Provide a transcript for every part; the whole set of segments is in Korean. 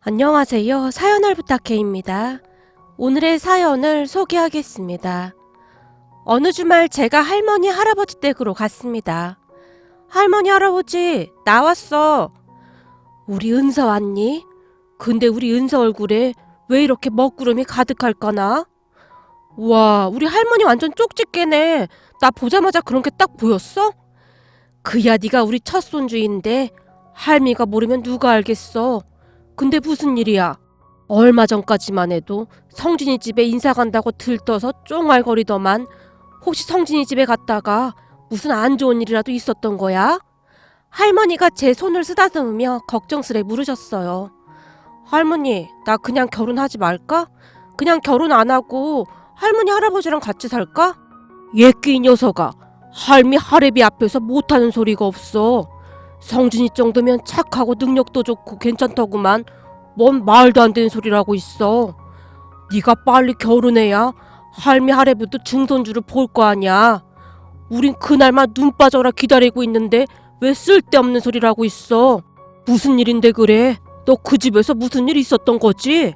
안녕하세요. 사연을 부탁해입니다. 오늘의 사연을 소개하겠습니다. 어느 주말 제가 할머니 할아버지 댁으로 갔습니다. 할머니 할아버지 나왔어. 우리 은서 왔니? 근데 우리 은서 얼굴에 왜 이렇게 먹구름이 가득할까나? 우와, 우리 할머니 완전 쪽집게네. 나 보자마자 그런 게 딱 보였어? 그야 네가 우리 첫 손주인데 할미가 모르면 누가 알겠어. 근데 무슨 일이야? 얼마 전까지만 해도 성진이 집에 인사 간다고 들떠서 쫑알거리더만 혹시 성진이 집에 갔다가 무슨 안 좋은 일이라도 있었던 거야? 할머니가 제 손을 쓰다듬으며 걱정스레 물으셨어요. 할머니, 나 그냥 결혼하지 말까? 그냥 결혼 안 하고 할머니 할아버지랑 같이 살까? 예끼 이 녀석아, 할미 할애비 앞에서 못하는 소리가 없어. 성진이 정도면 착하고 능력도 좋고 괜찮더구만 뭔 말도 안 되는 소리라고 있어. 네가 빨리 결혼해야 할미 할애비도 증손주를 볼 거 아니야. 우린 그날만 눈 빠져라 기다리고 있는데 왜 쓸데없는 소리라고 있어. 무슨 일인데 그래? 너 그 집에서 무슨 일 있었던 거지?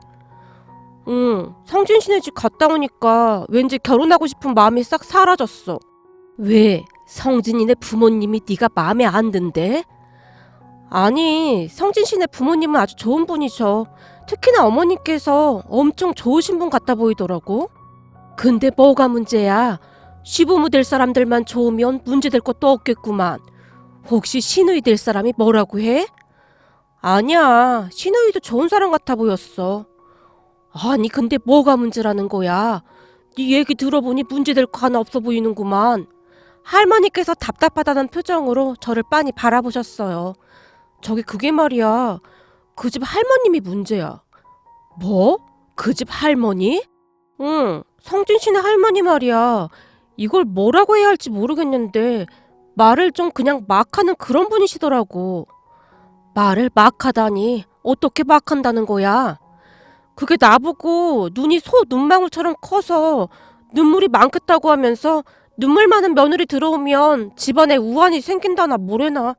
응, 성진 씨네 집 갔다 오니까 왠지 결혼하고 싶은 마음이 싹 사라졌어. 왜? 성진이네 부모님이 네가 마음에 안 든대? 아니, 성진 씨네 부모님은 아주 좋은 분이셔. 특히나 어머님께서 엄청 좋으신 분 같아 보이더라고. 근데 뭐가 문제야? 시부모 될 사람들만 좋으면 문제될 것도 없겠구만. 혹시 시누이 될 사람이 뭐라고 해? 아니야, 시누이도 좋은 사람 같아 보였어. 아니, 근데 뭐가 문제라는 거야? 네 얘기 들어보니 문제될 거 하나 없어 보이는구만. 할머니께서 답답하다는 표정으로 저를 빤히 바라보셨어요. 저기 그게 말이야. 그 집 할머님이 문제야. 뭐? 그 집 할머니? 응, 성진 씨네 할머니 말이야. 이걸 뭐라고 해야 할지 모르겠는데 말을 좀 그냥 막 하는 그런 분이시더라고. 말을 막 하다니 어떻게 막 한다는 거야? 그게 나보고 눈이 소 눈망울처럼 커서 눈물이 많겠다고 하면서 눈물 많은 며느리 들어오면 집안에 우환이 생긴다나 뭐래나.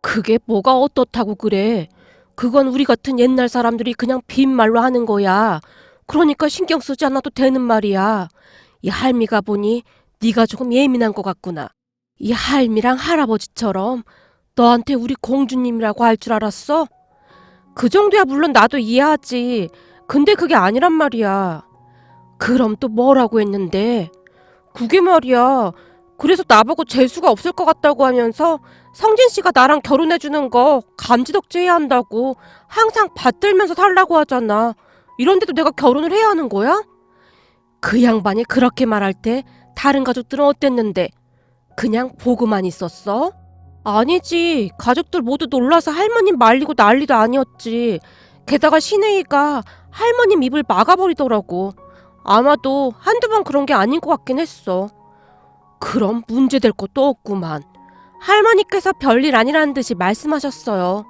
그게 뭐가 어떻다고 그래. 그건 우리 같은 옛날 사람들이 그냥 빈말로 하는 거야. 그러니까 신경 쓰지 않아도 되는 말이야. 이 할미가 보니 네가 조금 예민한 것 같구나. 이 할미랑 할아버지처럼 너한테 우리 공주님이라고 할 줄 알았어? 그 정도야 물론 나도 이해하지. 근데 그게 아니란 말이야. 그럼 또 뭐라고 했는데? 그게 말이야. 그래서 나보고 재수가 없을 것 같다고 하면서 성진 씨가 나랑 결혼해주는 거 감지덕지해야 한다고 항상 받들면서 살라고 하잖아. 이런데도 내가 결혼을 해야 하는 거야? 그 양반이 그렇게 말할 때 다른 가족들은 어땠는데? 그냥 보고만 있었어? 아니지. 가족들 모두 놀라서 할머님 말리고 난리도 아니었지. 게다가 시내이가 할머님 입을 막아버리더라고. 아마도 한두 번 그런 게 아닌 것 같긴 했어. 그럼 문제될 것도 없구만. 할머니께서 별일 아니라는 듯이 말씀하셨어요.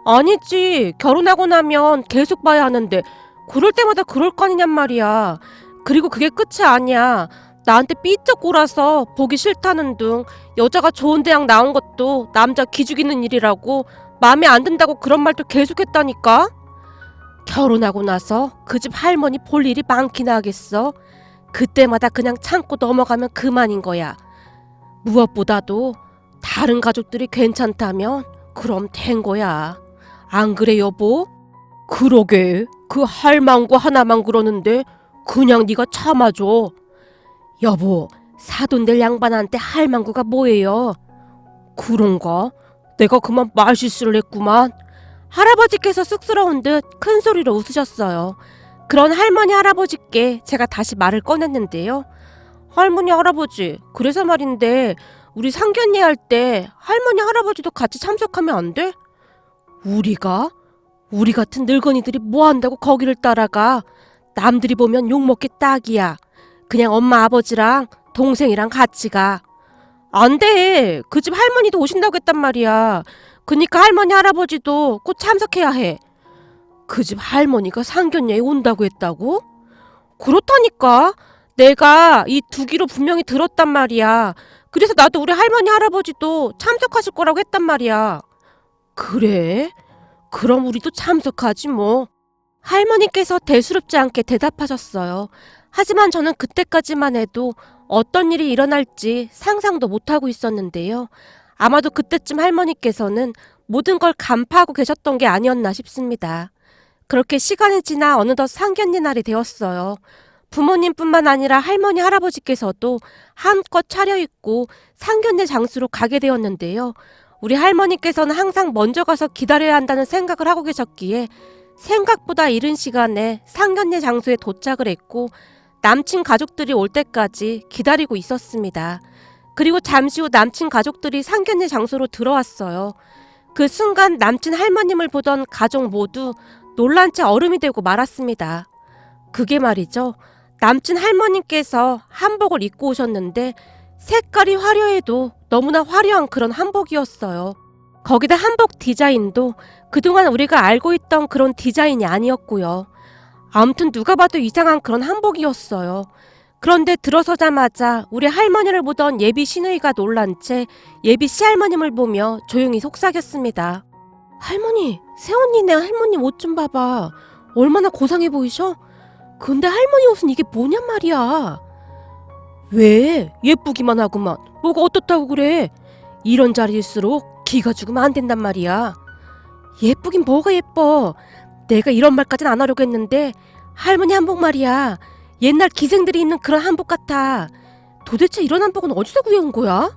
아니지. 결혼하고 나면 계속 봐야 하는데 그럴 때마다 그럴 거 아니냔 말이야. 그리고 그게 끝이 아니야. 나한테 삐쩍 꼴아서 보기 싫다는 둥 여자가 좋은 대학 나온 것도 남자 기죽이는 일이라고 마음에 안 든다고 그런 말도 계속했다니까. 결혼하고 나서 그 집 할머니 볼 일이 많긴 하겠어. 그때마다 그냥 참고 넘어가면 그만인 거야. 무엇보다도 다른 가족들이 괜찮다면 그럼 된 거야. 안 그래 여보? 그러게 그 할망구 하나만 그러는데 그냥 네가 참아줘. 여보, 사돈될 양반한테 할망구가 뭐예요? 그런가? 내가 그만 말실수를 했구만. 할아버지께서 쑥스러운 듯 큰 소리로 웃으셨어요. 그런 할머니 할아버지께 제가 다시 말을 꺼냈는데요. 할머니 할아버지, 그래서 말인데 우리 상견례 할 때 할머니 할아버지도 같이 참석하면 안 돼? 우리가? 우리 같은 늙은이들이 뭐 한다고 거기를 따라가. 남들이 보면 욕먹기 딱이야. 그냥 엄마 아버지랑 동생이랑 같이 가. 안 돼. 그 집 할머니도 오신다고 했단 말이야. 그니까 할머니 할아버지도 꼭 참석해야 해. 그 집 할머니가 상견례에 온다고 했다고? 그렇다니까. 내가 이 두 귀로 분명히 들었단 말이야. 그래서 나도 우리 할머니 할아버지도 참석하실 거라고 했단 말이야. 그래? 그럼 우리도 참석하지 뭐. 할머니께서 대수롭지 않게 대답하셨어요. 하지만 저는 그때까지만 해도 어떤 일이 일어날지 상상도 못하고 있었는데요. 아마도 그때쯤 할머니께서는 모든 걸 간파하고 계셨던 게 아니었나 싶습니다. 그렇게 시간이 지나 어느덧 상견례 날이 되었어요. 부모님뿐만 아니라 할머니, 할아버지께서도 한껏 차려입고 상견례 장소로 가게 되었는데요. 우리 할머니께서는 항상 먼저 가서 기다려야 한다는 생각을 하고 계셨기에 생각보다 이른 시간에 상견례 장소에 도착을 했고 남친 가족들이 올 때까지 기다리고 있었습니다. 그리고 잠시 후 남친 가족들이 상견례 장소로 들어왔어요. 그 순간 남친 할머님을 보던 가족 모두 놀란 채 얼음이 되고 말았습니다. 그게 말이죠. 남친 할머님께서 한복을 입고 오셨는데 색깔이 화려해도 너무나 화려한 그런 한복이었어요. 거기다 한복 디자인도 그동안 우리가 알고 있던 그런 디자인이 아니었고요. 아무튼 누가 봐도 이상한 그런 한복이었어요. 그런데 들어서자마자 우리 할머니를 보던 예비 시누이가 놀란 채 예비 시할머님을 보며 조용히 속삭였습니다. 할머니, 새언니네 할머님 옷 좀 봐봐. 얼마나 고상해 보이셔? 근데 할머니 옷은 이게 뭐냔 말이야. 왜? 예쁘기만 하구만. 뭐가 어떻다고 그래? 이런 자리일수록 기가 죽으면 안 된단 말이야. 예쁘긴 뭐가 예뻐. 내가 이런 말까진 안 하려고 했는데 할머니 한복 말이야. 옛날 기생들이 입는 그런 한복 같아. 도대체 이런 한복은 어디서 구해온 거야?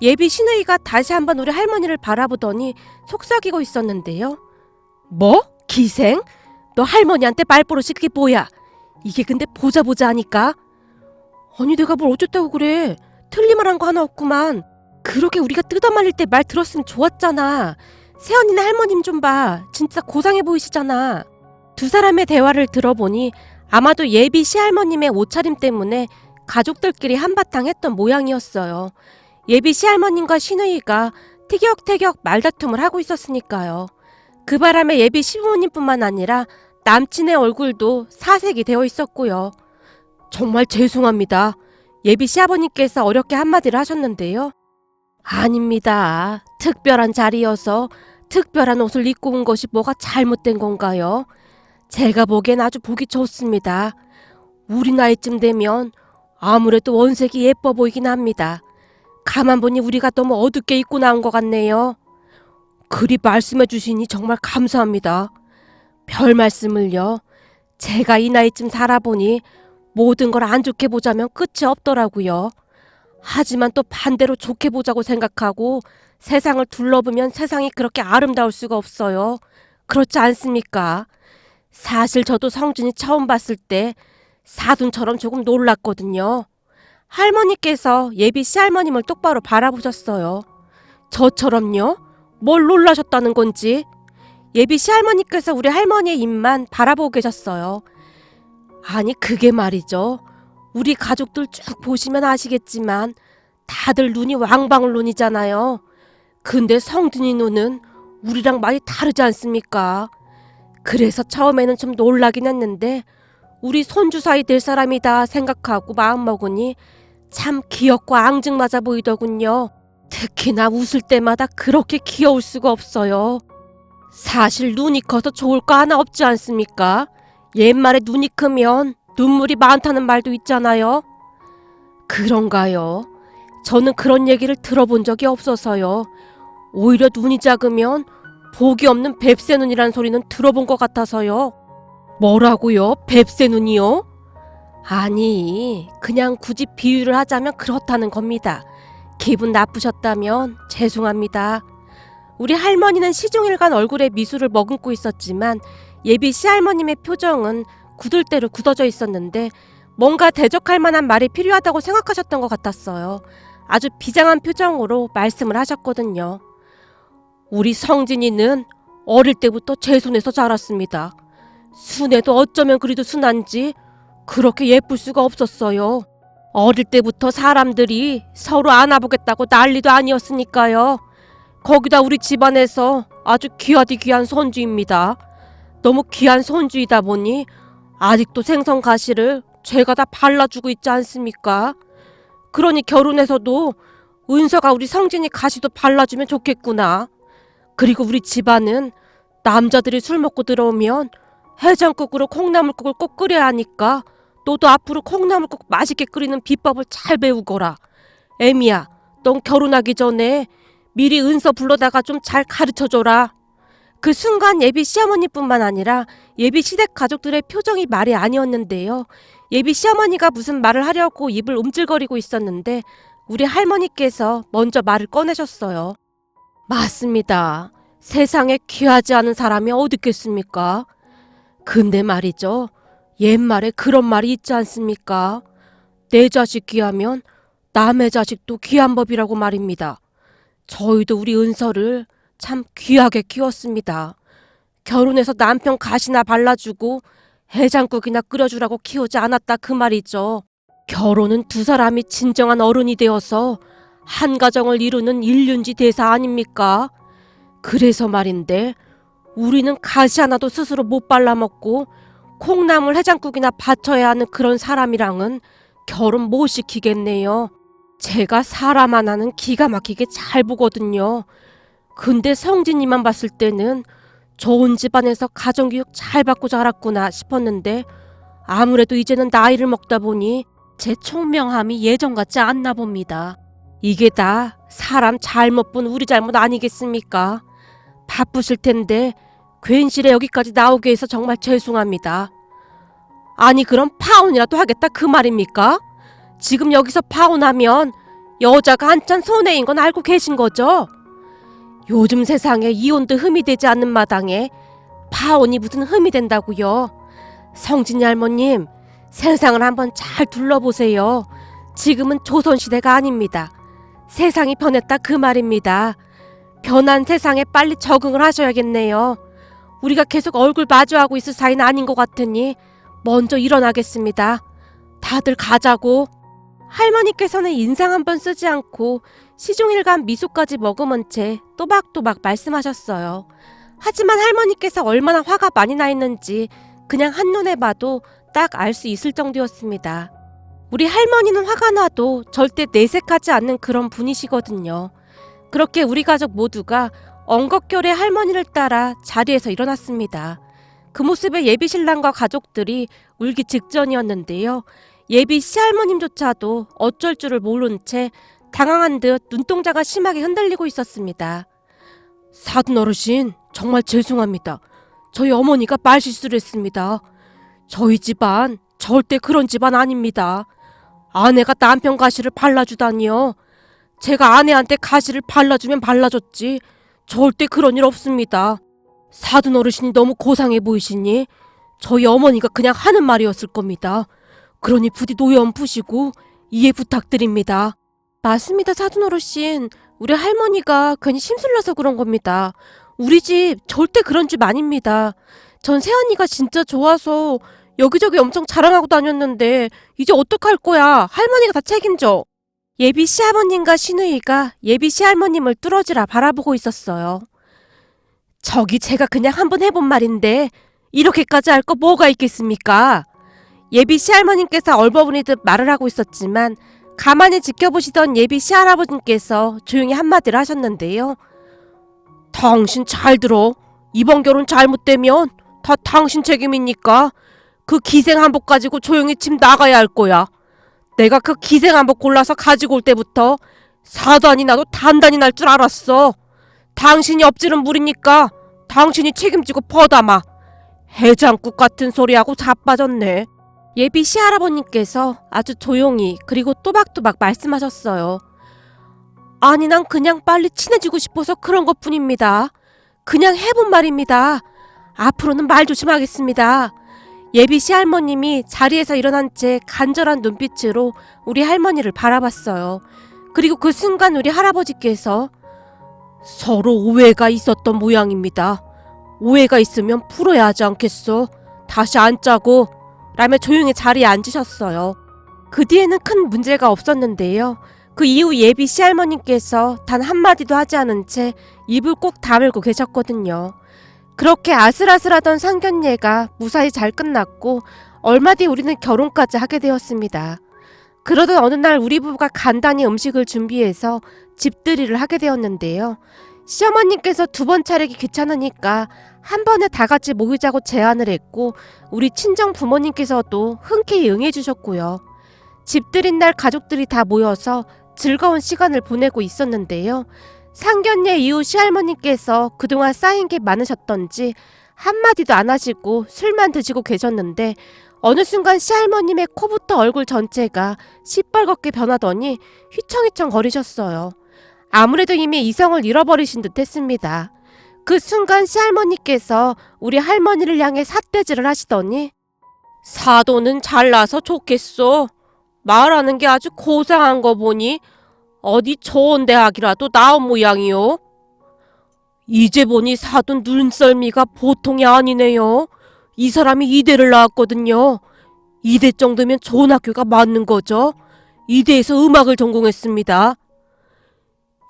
예비 시누이가 다시 한번 우리 할머니를 바라보더니 속삭이고 있었는데요. 뭐? 기생? 너 할머니한테 말버릇이 그게 뭐야? 이게 근데 보자 하니까. 아니 내가 뭘 어쨌다고 그래. 틀린 말 한 거 하나 없구만. 그렇게 우리가 뜯어말릴 때 말 들었으면 좋았잖아. 새언니네 할머님 좀 봐. 진짜 고상해 보이시잖아. 두 사람의 대화를 들어보니 아마도 예비 시할머님의 옷차림 때문에 가족들끼리 한바탕 했던 모양이었어요. 예비 시할머님과 시누이가 티격태격 말다툼을 하고 있었으니까요. 그 바람에 예비 시부모님뿐만 아니라 남친의 얼굴도 사색이 되어 있었고요. 정말 죄송합니다. 예비 시아버님께서 어렵게 한마디를 하셨는데요. 아닙니다. 특별한 자리여서 특별한 옷을 입고 온 것이 뭐가 잘못된 건가요? 제가 보기엔 아주 보기 좋습니다. 우리 나이쯤 되면 아무래도 원색이 예뻐 보이긴 합니다. 가만 보니 우리가 너무 어둡게 입고 나온 것 같네요. 그리 말씀해 주시니 정말 감사합니다. 별 말씀을요. 제가 이 나이쯤 살아보니 모든 걸 안 좋게 보자면 끝이 없더라고요. 하지만 또 반대로 좋게 보자고 생각하고 세상을 둘러보면 세상이 그렇게 아름다울 수가 없어요. 그렇지 않습니까? 사실 저도 성준이 처음 봤을 때 사돈처럼 조금 놀랐거든요. 할머니께서 예비 시할머님을 똑바로 바라보셨어요. 저처럼요? 뭘 놀라셨다는 건지. 예비 시할머니께서 우리 할머니의 입만 바라보고 계셨어요. 아니 그게 말이죠. 우리 가족들 쭉 보시면 아시겠지만 다들 눈이 왕방울 눈이잖아요. 근데 성준이 눈은 우리랑 많이 다르지 않습니까? 그래서 처음에는 좀 놀라긴 했는데 우리 손주 사이 될 사람이다 생각하고 마음먹으니 참 귀엽고 앙증맞아 보이더군요. 특히나 웃을 때마다 그렇게 귀여울 수가 없어요. 사실 눈이 커서 좋을 거 하나 없지 않습니까? 옛말에 눈이 크면 눈물이 많다는 말도 있잖아요. 그런가요? 저는 그런 얘기를 들어본 적이 없어서요. 오히려 눈이 작으면 복이 없는 뱁새 눈이란 소리는 들어본 것 같아서요. 뭐라고요? 뱁새 눈이요? 아니, 그냥 굳이 비유를 하자면 그렇다는 겁니다. 기분 나쁘셨다면 죄송합니다. 우리 할머니는 시종일관 얼굴에 미소를 머금고 있었지만 예비 시할머님의 표정은 굳을 대로 굳어져 있었는데 뭔가 대적할 만한 말이 필요하다고 생각하셨던 것 같았어요. 아주 비장한 표정으로 말씀을 하셨거든요. 우리 성진이는 어릴 때부터 제 손에서 자랐습니다. 순애도 어쩌면 그리도 순한지 그렇게 예쁠 수가 없었어요. 어릴 때부터 사람들이 서로 안아보겠다고 난리도 아니었으니까요. 거기다 우리 집안에서 아주 귀하디 귀한 손주입니다. 너무 귀한 손주이다 보니 아직도 생선 가시를 제가 다 발라주고 있지 않습니까? 그러니 결혼해서도 은서가 우리 성진이 가시도 발라주면 좋겠구나. 그리고 우리 집안은 남자들이 술 먹고 들어오면 해장국으로 콩나물국을 꼭 끓여야 하니까 너도 앞으로 콩나물국 맛있게 끓이는 비법을 잘 배우거라. 애미야, 넌 결혼하기 전에 미리 은서 불러다가 좀 잘 가르쳐줘라. 그 순간 예비 시어머니뿐만 아니라 예비 시댁 가족들의 표정이 말이 아니었는데요. 예비 시어머니가 무슨 말을 하려고 입을 움찔거리고 있었는데 우리 할머니께서 먼저 말을 꺼내셨어요. 맞습니다. 세상에 귀하지 않은 사람이 어디 있겠습니까? 근데 말이죠. 옛말에 그런 말이 있지 않습니까? 내 자식 귀하면 남의 자식도 귀한 법이라고 말입니다. 저희도 우리 은서를 참 귀하게 키웠습니다. 결혼해서 남편 가시나 발라주고 해장국이나 끓여주라고 키우지 않았다 그 말이죠. 결혼은 두 사람이 진정한 어른이 되어서 한 가정을 이루는 일륜지 대사 아닙니까? 그래서 말인데 우리는 가시 하나도 스스로 못 발라먹고 콩나물 해장국이나 바쳐야 하는 그런 사람이랑은 결혼 못 시키겠네요. 제가 사람 하나는 기가 막히게 잘 보거든요. 근데 성진이만 봤을 때는 좋은 집안에서 가정교육 잘 받고 자랐구나 싶었는데 아무래도 이제는 나이를 먹다 보니 제 총명함이 예전 같지 않나 봅니다. 이게 다 사람 잘못 본 우리 잘못 아니겠습니까? 바쁘실 텐데 괜시레 여기까지 나오게 해서 정말 죄송합니다. 아니 그럼 파혼이라도 하겠다 그 말입니까? 지금 여기서 파혼하면 여자가 한참 손해인 건 알고 계신 거죠? 요즘 세상에 이혼도 흠이 되지 않는 마당에 파혼이 무슨 흠이 된다고요? 성진이 할머님, 세상을 한번 잘 둘러보세요. 지금은 조선시대가 아닙니다. 세상이 변했다 그 말입니다. 변한 세상에 빨리 적응을 하셔야겠네요. 우리가 계속 얼굴 마주하고 있을 사이는 아닌 것 같으니 먼저 일어나겠습니다. 다들 가자고. 할머니께서는 인상 한번 쓰지 않고 시종일관 미소까지 머금은 채 또박또박 말씀하셨어요. 하지만 할머니께서 얼마나 화가 많이 나 있는지 그냥 한눈에 봐도 딱 알 수 있을 정도였습니다. 우리 할머니는 화가 나도 절대 내색하지 않는 그런 분이시거든요. 그렇게 우리 가족 모두가 엉겁결에 할머니를 따라 자리에서 일어났습니다. 그 모습에 예비 신랑과 가족들이 울기 직전이었는데요. 예비 시할머님조차도 어쩔 줄을 모른 채 당황한 듯 눈동자가 심하게 흔들리고 있었습니다. 사돈 어르신, 정말 죄송합니다. 저희 어머니가 말실수를 했습니다. 저희 집안 절대 그런 집안 아닙니다. 아내가 남편 가시를 발라주다니요. 제가 아내한테 가시를 발라주면 발라줬지 절대 그런 일 없습니다. 사돈 어르신이 너무 고상해 보이시니 저희 어머니가 그냥 하는 말이었을 겁니다. 그러니 부디 노여움 푸시고 이해 부탁드립니다. 맞습니다, 사돈 어르신. 우리 할머니가 괜히 심술나서 그런 겁니다. 우리 집 절대 그런 집 아닙니다. 전 새언니가 진짜 좋아서 여기저기 엄청 자랑하고 다녔는데 이제 어떡할 거야. 할머니가 다 책임져. 예비 시아버님과 시누이가 예비 시할머님을 뚫어지라 바라보고 있었어요. 저기 제가 그냥 한번 해본 말인데 이렇게까지 할 거 뭐가 있겠습니까? 예비 시할머님께서 얼버무리듯 말을 하고 있었지만 가만히 지켜보시던 예비 시할아버님께서 조용히 한마디를 하셨는데요. 당신 잘 들어. 이번 결혼 잘못되면 다 당신 책임이니까 그 기생 한복 가지고 조용히 집 나가야 할 거야. 내가 그 기생 한복 골라서 가지고 올 때부터 사단이 나도 단단히 날 줄 알았어. 당신이 엎지른 물이니까 당신이 책임지고 퍼담아. 해장국 같은 소리하고 자빠졌네. 예비 시할아버님께서 아주 조용히 그리고 또박또박 말씀하셨어요. 아니 난 그냥 빨리 친해지고 싶어서 그런 것뿐입니다. 그냥 해본 말입니다. 앞으로는 말 조심하겠습니다. 예비 시할머님이 자리에서 일어난 채 간절한 눈빛으로 우리 할머니를 바라봤어요. 그리고 그 순간 우리 할아버지께서 서로 오해가 있었던 모양입니다. 오해가 있으면 풀어야 하지 않겠소? 다시 앉자고 라며 조용히 자리에 앉으셨어요. 그 뒤에는 큰 문제가 없었는데요. 그 이후 예비 시할머님께서 단 한마디도 하지 않은 채 입을 꼭 다물고 계셨거든요. 그렇게 아슬아슬하던 상견례가 무사히 잘 끝났고 얼마 뒤 우리는 결혼까지 하게 되었습니다. 그러던 어느 날 우리 부부가 간단히 음식을 준비해서 집들이를 하게 되었는데요. 시어머님께서 두 번 차리기 귀찮으니까 한 번에 다 같이 모이자고 제안을 했고 우리 친정 부모님께서도 흔쾌히 응해주셨고요. 집들인 날 가족들이 다 모여서 즐거운 시간을 보내고 있었는데요. 상견례 이후 시할머님께서 그동안 쌓인 게 많으셨던지 한마디도 안 하시고 술만 드시고 계셨는데 어느 순간 시할머님의 코부터 얼굴 전체가 시뻘겋게 변하더니 휘청휘청 거리셨어요. 아무래도 이미 이성을 잃어버리신 듯 했습니다. 그 순간 시할머니께서 우리 할머니를 향해 삿대질을 하시더니 사도는 잘나서 좋겠소. 말하는 게 아주 고상한 거 보니 어디 좋은 대학이라도 나온 모양이요. 이제 보니 사돈 눈썰미가 보통이 아니네요. 이 사람이 이대를 나왔거든요. 이대 정도면 좋은 학교가 맞는 거죠. 이대에서 음악을 전공했습니다.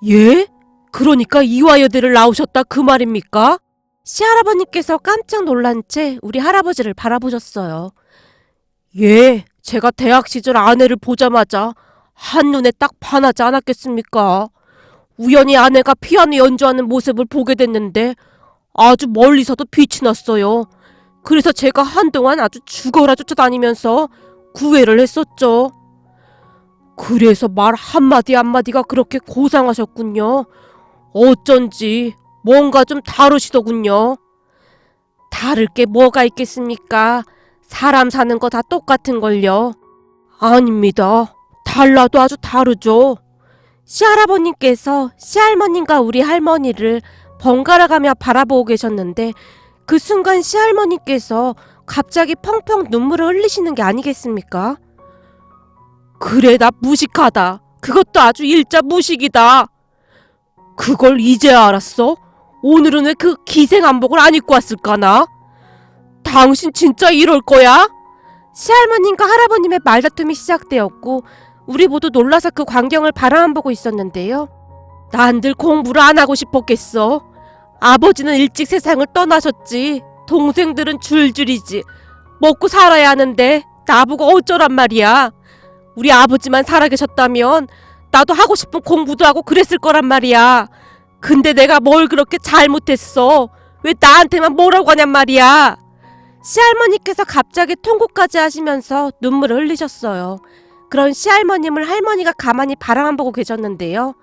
예? 그러니까 이화여대를 나오셨다 그 말입니까? 시할아버님께서 깜짝 놀란 채 우리 할아버지를 바라보셨어요. 예, 제가 대학 시절 아내를 보자마자 한눈에 딱 반하지 않았겠습니까? 우연히 아내가 피아노 연주하는 모습을 보게 됐는데 아주 멀리서도 빛이 났어요. 그래서 제가 한동안 아주 죽어라 쫓아다니면서 구애를 했었죠. 그래서 말 한마디 한마디가 그렇게 고상하셨군요. 어쩐지 뭔가 좀 다르시더군요. 다를 게 뭐가 있겠습니까? 사람 사는 거 다 똑같은걸요. 아닙니다. 달라도 아주 다르죠. 시할아버님께서 시할머님과 우리 할머니를 번갈아가며 바라보고 계셨는데 그 순간 시할머니께서 갑자기 펑펑 눈물을 흘리시는 게 아니겠습니까? 그래, 나 무식하다. 그것도 아주 일자 무식이다. 그걸 이제 알았어? 오늘은 왜 그 기생한복을 안 입고 왔을까나? 당신 진짜 이럴 거야? 시할머님과 할아버님의 말다툼이 시작되었고 우리 모두 놀라서 그 광경을 바라만 보고 있었는데요. 난들 공부를 안 하고 싶었겠어. 아버지는 일찍 세상을 떠나셨지. 동생들은 줄줄이지. 먹고 살아야 하는데 나보고 어쩌란 말이야. 우리 아버지만 살아계셨다면 나도 하고 싶은 공부도 하고 그랬을 거란 말이야. 근데 내가 뭘 그렇게 잘못했어. 왜 나한테만 뭐라고 하냔 말이야. 시할머니께서 갑자기 통곡까지 하시면서 눈물을 흘리셨어요. 그런 시할머님을 할머니가 가만히 바라만 보고 계셨는데요.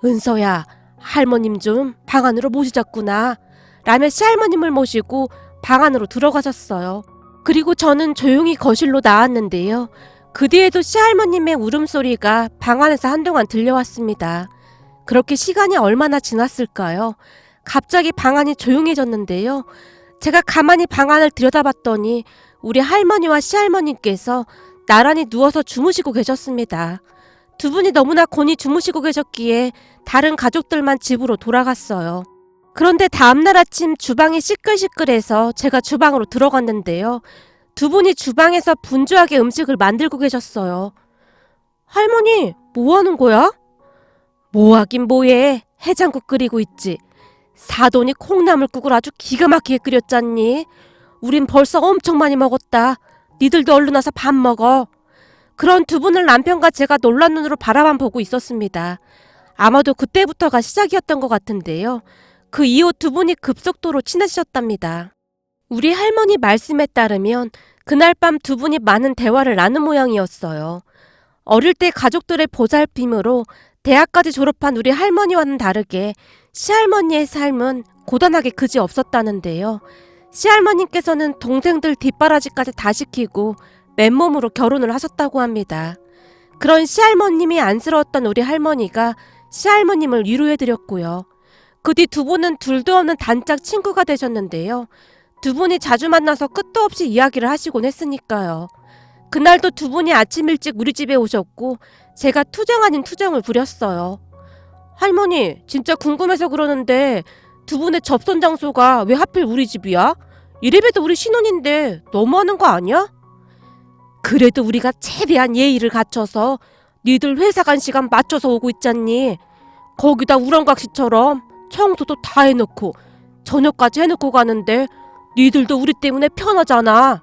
은서야, 할머님 좀 방 안으로 모시자꾸나 라며 시할머님을 모시고 방 안으로 들어가셨어요. 그리고 저는 조용히 거실로 나왔는데요. 그 뒤에도 시할머님의 울음소리가 방 안에서 한동안 들려왔습니다. 그렇게 시간이 얼마나 지났을까요? 갑자기 방 안이 조용해졌는데요. 제가 가만히 방 안을 들여다봤더니 우리 할머니와 시할머님께서 나란히 누워서 주무시고 계셨습니다. 두 분이 너무나 곤히 주무시고 계셨기에 다른 가족들만 집으로 돌아갔어요. 그런데 다음날 아침 주방이 시끌시끌해서 제가 주방으로 들어갔는데요. 두 분이 주방에서 분주하게 음식을 만들고 계셨어요. 할머니, 뭐 하는 거야? 뭐 하긴 뭐해. 해장국 끓이고 있지. 사돈이 콩나물국을 아주 기가 막히게 끓였잖니. 우린 벌써 엄청 많이 먹었다. 니들도 얼른 와서 밥 먹어. 그런 두 분을 남편과 제가 놀란 눈으로 바라만 보고 있었습니다. 아마도 그때부터가 시작이었던 것 같은데요. 그 이후 두 분이 급속도로 친해지셨답니다. 우리 할머니 말씀에 따르면 그날 밤 두 분이 많은 대화를 나눈 모양이었어요. 어릴 때 가족들의 보살핌으로 대학까지 졸업한 우리 할머니와는 다르게 시할머니의 삶은 고단하게 그지 없었다는데요. 시할머님께서는 동생들 뒷바라지까지 다 시키고 맨몸으로 결혼을 하셨다고 합니다. 그런 시할머님이 안쓰러웠던 우리 할머니가 시할머님을 위로해드렸고요. 그 뒤 두 분은 둘도 없는 단짝 친구가 되셨는데요. 두 분이 자주 만나서 끝도 없이 이야기를 하시곤 했으니까요. 그날도 두 분이 아침 일찍 우리 집에 오셨고 제가 투정 아닌 투정을 부렸어요. 할머니, 진짜 궁금해서 그러는데 두 분의 접선 장소가 왜 하필 우리 집이야? 이래봬도 우리 신혼인데 너무하는 거 아니야? 그래도 우리가 최대한 예의를 갖춰서 니들 회사 간 시간 맞춰서 오고 있잖니. 거기다 우렁각시처럼 청소도 다 해놓고 저녁까지 해놓고 가는데 니들도 우리 때문에 편하잖아.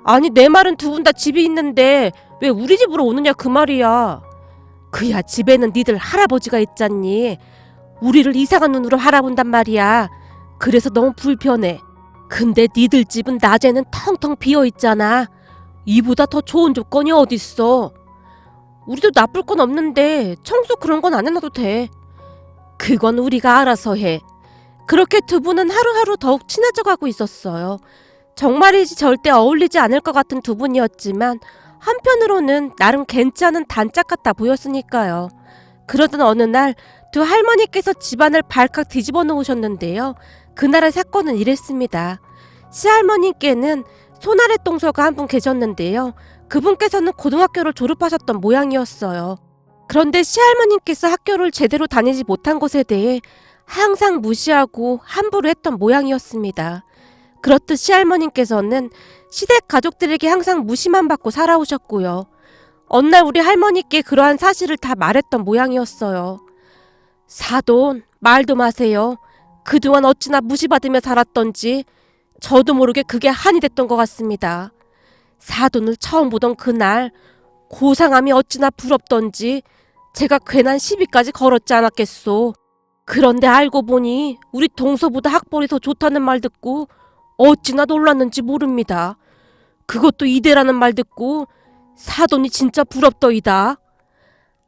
아니, 내 말은 두 분 다 집이 있는데 왜 우리 집으로 오느냐 그 말이야. 그야 집에는 니들 할아버지가 있잖니. 우리를 이상한 눈으로 바라본단 말이야. 그래서 너무 불편해. 근데 니들 집은 낮에는 텅텅 비어있잖아. 이보다 더 좋은 조건이 어딨어. 우리도 나쁠 건 없는데 청소 그런 건 안 해놔도 돼. 그건 우리가 알아서 해. 그렇게 두 분은 하루하루 더욱 친해져 가고 있었어요. 정말이지 절대 어울리지 않을 것 같은 두 분이었지만 한편으로는 나름 괜찮은 단짝 같아 보였으니까요. 그러던 어느 날 두 할머니께서 집안을 발칵 뒤집어 놓으셨는데요. 그날의 사건은 이랬습니다. 시할머니께는 손아래 동서가 한 분 계셨는데요. 그분께서는 고등학교를 졸업하셨던 모양이었어요. 그런데 시할머니께서 학교를 제대로 다니지 못한 것에 대해 항상 무시하고 함부로 했던 모양이었습니다. 그렇듯 시할머니께서는 시댁 가족들에게 항상 무시만 받고 살아오셨고요. 어느 날 우리 할머니께 그러한 사실을 다 말했던 모양이었어요. 사돈, 말도 마세요. 그동안 어찌나 무시받으며 살았던지 저도 모르게 그게 한이 됐던 것 같습니다. 사돈을 처음 보던 그날 고상함이 어찌나 부럽던지 제가 괜한 시비까지 걸었지 않았겠소. 그런데 알고 보니 우리 동서보다 학벌이 더 좋다는 말 듣고 어찌나 놀랐는지 모릅니다. 그것도 이대라는 말 듣고 사돈이 진짜 부럽더이다.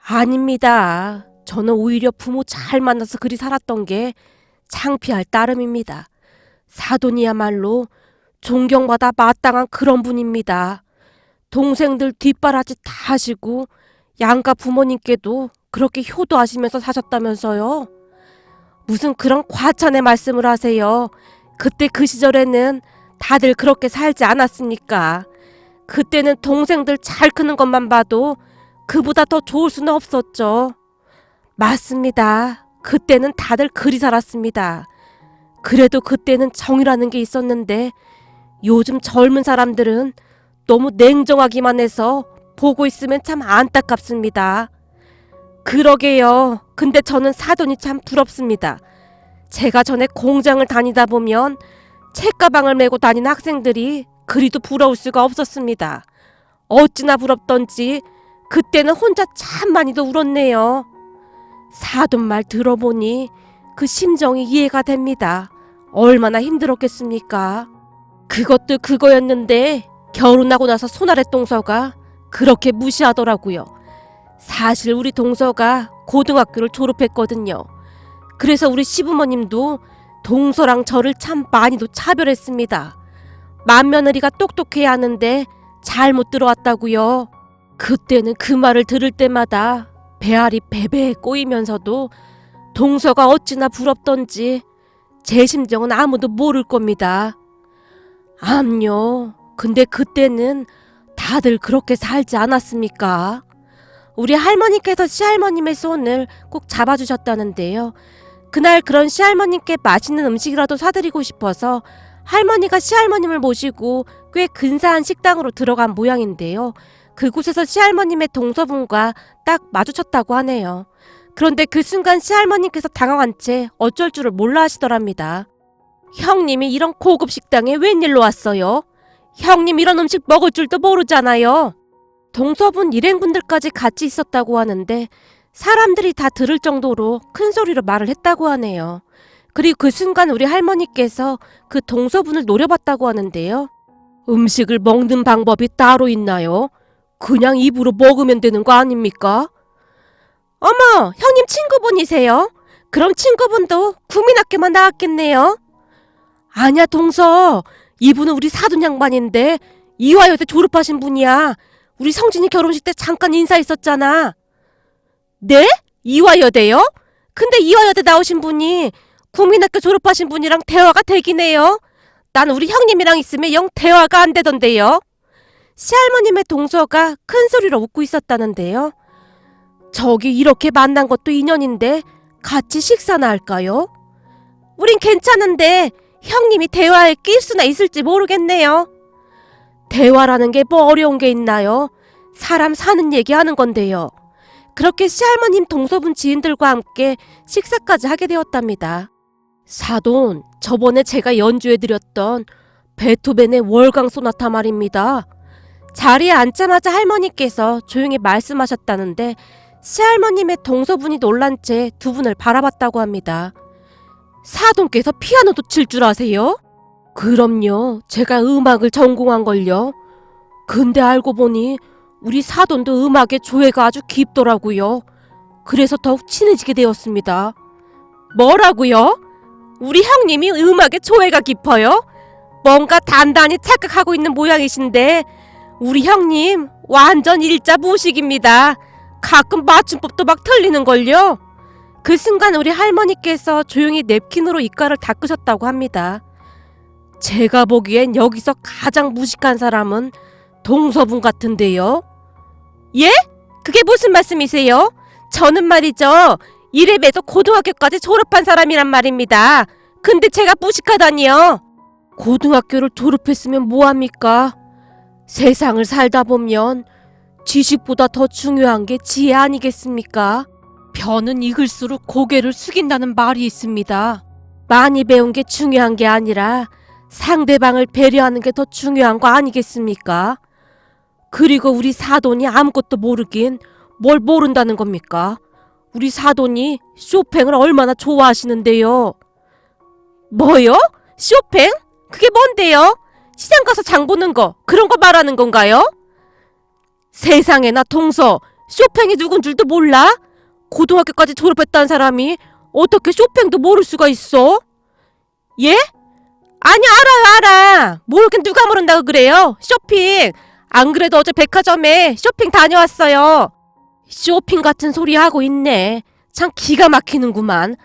아닙니다. 저는 오히려 부모 잘 만나서 그리 살았던 게 창피할 따름입니다. 사돈이야말로 존경받아 마땅한 그런 분입니다. 동생들 뒷바라지 다 하시고 양가 부모님께도 그렇게 효도하시면서 사셨다면서요. 무슨 그런 과찬의 말씀을 하세요. 그때 그 시절에는 다들 그렇게 살지 않았습니까? 그때는 동생들 잘 크는 것만 봐도 그보다 더 좋을 수는 없었죠. 맞습니다. 그때는 다들 그리 살았습니다. 그래도 그때는 정이라는 게 있었는데 요즘 젊은 사람들은 너무 냉정하기만 해서 보고 있으면 참 안타깝습니다. 그러게요. 근데 저는 사돈이 참 부럽습니다. 제가 전에 공장을 다니다 보면 책가방을 메고 다니는 학생들이 그리도 부러울 수가 없었습니다. 어찌나 부럽던지 그때는 혼자 참 많이도 울었네요. 사돈 말 들어보니 그 심정이 이해가 됩니다. 얼마나 힘들었겠습니까? 그것도 그거였는데 결혼하고 나서 손아래 동서가 그렇게 무시하더라고요. 사실 우리 동서가 고등학교를 졸업했거든요. 그래서 우리 시부모님도 동서랑 저를 참 많이도 차별했습니다. 맏며느리가 똑똑해야 하는데 잘못 들어왔다고요. 그때는 그 말을 들을 때마다 배알이 베베 꼬이면서도 동서가 어찌나 부럽던지 제 심정은 아무도 모를 겁니다. 암요. 근데 그때는 다들 그렇게 살지 않았습니까? 우리 할머니께서 시할머님의 손을 꼭 잡아주셨다는데요. 그날 그런 시할머님께 맛있는 음식이라도 사드리고 싶어서 할머니가 시할머님을 모시고 꽤 근사한 식당으로 들어간 모양인데요. 그곳에서 시할머님의 동서분과 딱 마주쳤다고 하네요. 그런데 그 순간 시할머님께서 당황한 채 어쩔 줄을 몰라 하시더랍니다. 형님이 이런 고급 식당에 웬일로 왔어요? 형님 이런 음식 먹을 줄도 모르잖아요. 동서분 일행분들까지 같이 있었다고 하는데 사람들이 다 들을 정도로 큰 소리로 말을 했다고 하네요. 그리고 그 순간 우리 할머니께서 그 동서분을 노려봤다고 하는데요. 음식을 먹는 방법이 따로 있나요? 그냥 입으로 먹으면 되는 거 아닙니까? 어머, 형님 친구분이세요? 그럼 친구분도 국민학교만 나왔겠네요. 아니야 동서, 이분은 우리 사돈 양반인데 이화여대 졸업하신 분이야. 우리 성진이 결혼식 때 잠깐 인사했었잖아. 네? 이화여대요? 근데 이화여대 나오신 분이 국민학교 졸업하신 분이랑 대화가 되긴 해요. 난 우리 형님이랑 있으면 영 대화가 안 되던데요. 시할머님의 동서가 큰 소리로 웃고 있었다는데요. 저기 이렇게 만난 것도 인연인데 같이 식사나 할까요? 우린 괜찮은데 형님이 대화에 낄 수나 있을지 모르겠네요. 대화라는 게 뭐 어려운 게 있나요? 사람 사는 얘기 하는 건데요. 그렇게 시할머님 동서분 지인들과 함께 식사까지 하게 되었답니다. 사돈, 저번에 제가 연주해드렸던 베토벤의 월강 소나타 말입니다. 자리에 앉자마자 할머니께서 조용히 말씀하셨다는데 시할머님의 동서분이 놀란 채 두 분을 바라봤다고 합니다. 사돈께서 피아노도 칠 줄 아세요? 그럼요. 제가 음악을 전공한걸요. 근데 알고 보니 우리 사돈도 음악에 조예가 아주 깊더라고요. 그래서 더욱 친해지게 되었습니다. 뭐라고요? 우리 형님이 음악에 조예가 깊어요? 뭔가 단단히 착각하고 있는 모양이신데 우리 형님 완전 일자 무식입니다. 가끔 맞춤법도 막 틀리는걸요. 그 순간 우리 할머니께서 조용히 냅킨으로 입가를 닦으셨다고 합니다. 제가 보기엔 여기서 가장 무식한 사람은 동서분 같은데요. 예? 그게 무슨 말씀이세요? 저는 말이죠. 이래봬도 고등학교까지 졸업한 사람이란 말입니다. 근데 제가 무식하다니요. 고등학교를 졸업했으면 뭐합니까? 세상을 살다 보면 지식보다 더 중요한 게 지혜 아니겠습니까? 벼는 익을수록 고개를 숙인다는 말이 있습니다. 많이 배운 게 중요한 게 아니라 상대방을 배려하는 게 더 중요한 거 아니겠습니까? 그리고 우리 사돈이 아무것도 모르긴 뭘 모른다는 겁니까? 우리 사돈이 쇼팽을 얼마나 좋아하시는데요. 뭐요? 쇼팽? 그게 뭔데요? 시장 가서 장 보는 거 그런 거 말하는 건가요? 세상에나 동서, 쇼팽이 누군 줄도 몰라? 고등학교까지 졸업했다는 사람이 어떻게 쇼팽도 모를 수가 있어? 예? 아니 알아. 모르긴 누가 모른다고 그래요. 쇼핑. 안 그래도 어제 백화점에 쇼핑 다녀왔어요. 쇼핑 같은 소리 하고 있네. 참 기가 막히는구만.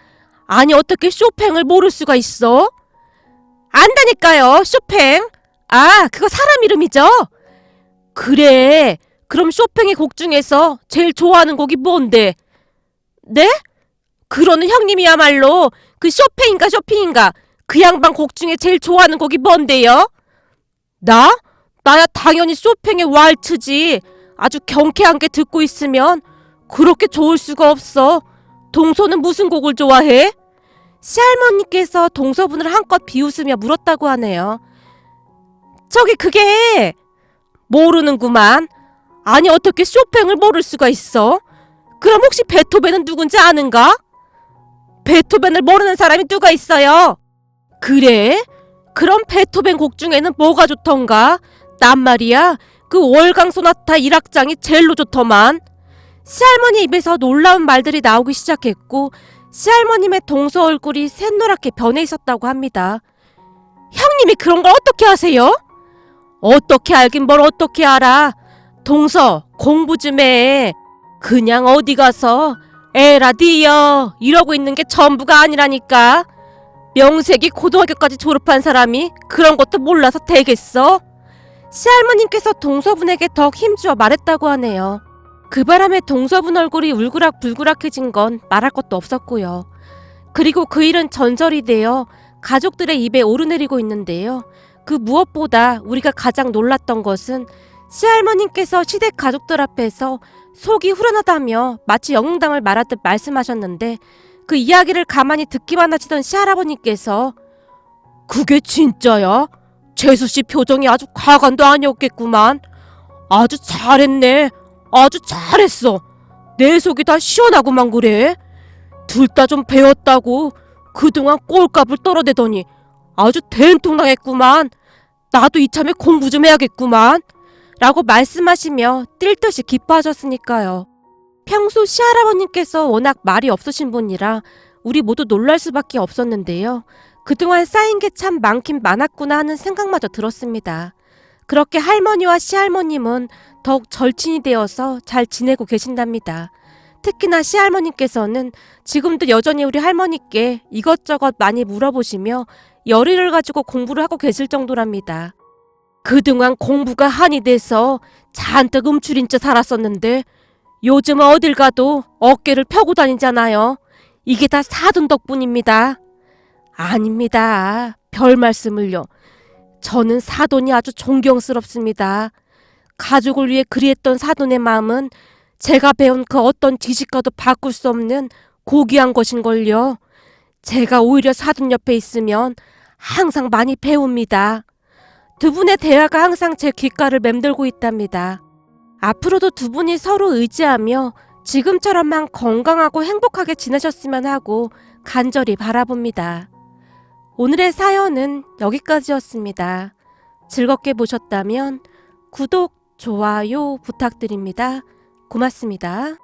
아니 어떻게 쇼팽을 모를 수가 있어? 안다니까요. 쇼팽. 아 그거 사람 이름이죠? 그래. 그럼 쇼팽의 곡 중에서 제일 좋아하는 곡이 뭔데? 네? 그러는 형님이야말로 그 쇼팽인가 쇼핑인가 그 양반 곡 중에 제일 좋아하는 곡이 뭔데요? 나? 나야 당연히 쇼팽의 왈츠지. 아주 경쾌한 게 듣고 있으면 그렇게 좋을 수가 없어. 동서는 무슨 곡을 좋아해? 시할머니께서 동서분을 한껏 비웃으며 물었다고 하네요. 저기 그게 모르는구만. 아니 어떻게 쇼팽을 모를 수가 있어? 그럼 혹시 베토벤은 누군지 아는가? 베토벤을 모르는 사람이 누가 있어요? 그래? 그럼 베토벤 곡 중에는 뭐가 좋던가? 난 말이야 그 월강 소나타 1악장이 제일로 좋더만. 시할머니 입에서 놀라운 말들이 나오기 시작했고 시할머님의 동서 얼굴이 샛노랗게 변해 있었다고 합니다. 형님이 그런 걸 어떻게 아세요? 어떻게 알긴 뭘 어떻게 알아. 동서 공부 좀 해. 그냥 어디 가서 에라 디어 이러고 있는 게 전부가 아니라니까. 명색이 고등학교까지 졸업한 사람이 그런 것도 몰라서 되겠어? 시할머님께서 동서분에게 더욱 힘주어 말했다고 하네요. 그 바람에 동서분 얼굴이 울그락불그락해진 건 말할 것도 없었고요. 그리고 그 일은 전설이 되어 가족들의 입에 오르내리고 있는데요. 그 무엇보다 우리가 가장 놀랐던 것은 시할머님께서 시댁 가족들 앞에서 속이 후련하다며 마치 영웅담을 말하듯 말씀하셨는데 그 이야기를 가만히 듣기만 하시던 시할아버님께서 그게 진짜야? 재수씨 표정이 아주 가관도 아니었겠구만. 아주 잘했네. 아주 잘했어. 내 속이 다 시원하구만 그래. 둘 다 좀 배웠다고 그동안 꼴값을 떨어대더니 아주 된통당했구만. 나도 이참에 공부 좀 해야겠구만. 라고 말씀하시며 뛸 듯이 기뻐하셨으니까요. 평소 시할아버님께서 워낙 말이 없으신 분이라 우리 모두 놀랄 수밖에 없었는데요. 그동안 쌓인 게 참 많긴 많았구나 하는 생각마저 들었습니다. 그렇게 할머니와 시할머님은 더욱 절친이 되어서 잘 지내고 계신답니다. 특히나 시할머님께서는 지금도 여전히 우리 할머니께 이것저것 많이 물어보시며 열의를 가지고 공부를 하고 계실 정도랍니다. 그동안 공부가 한이 돼서 잔뜩 움츠린 채 살았었는데 요즘은 어딜 가도 어깨를 펴고 다니잖아요. 이게 다 사돈 덕분입니다. 아닙니다. 별 말씀을요. 저는 사돈이 아주 존경스럽습니다. 가족을 위해 그리했던 사돈의 마음은 제가 배운 그 어떤 지식과도 바꿀 수 없는 고귀한 것인걸요. 제가 오히려 사돈 옆에 있으면 항상 많이 배웁니다. 두 분의 대화가 항상 제 귓가를 맴돌고 있답니다. 앞으로도 두 분이 서로 의지하며 지금처럼만 건강하고 행복하게 지내셨으면 하고 간절히 바라봅니다. 오늘의 사연은 여기까지였습니다. 즐겁게 보셨다면 구독, 좋아요 부탁드립니다. 고맙습니다.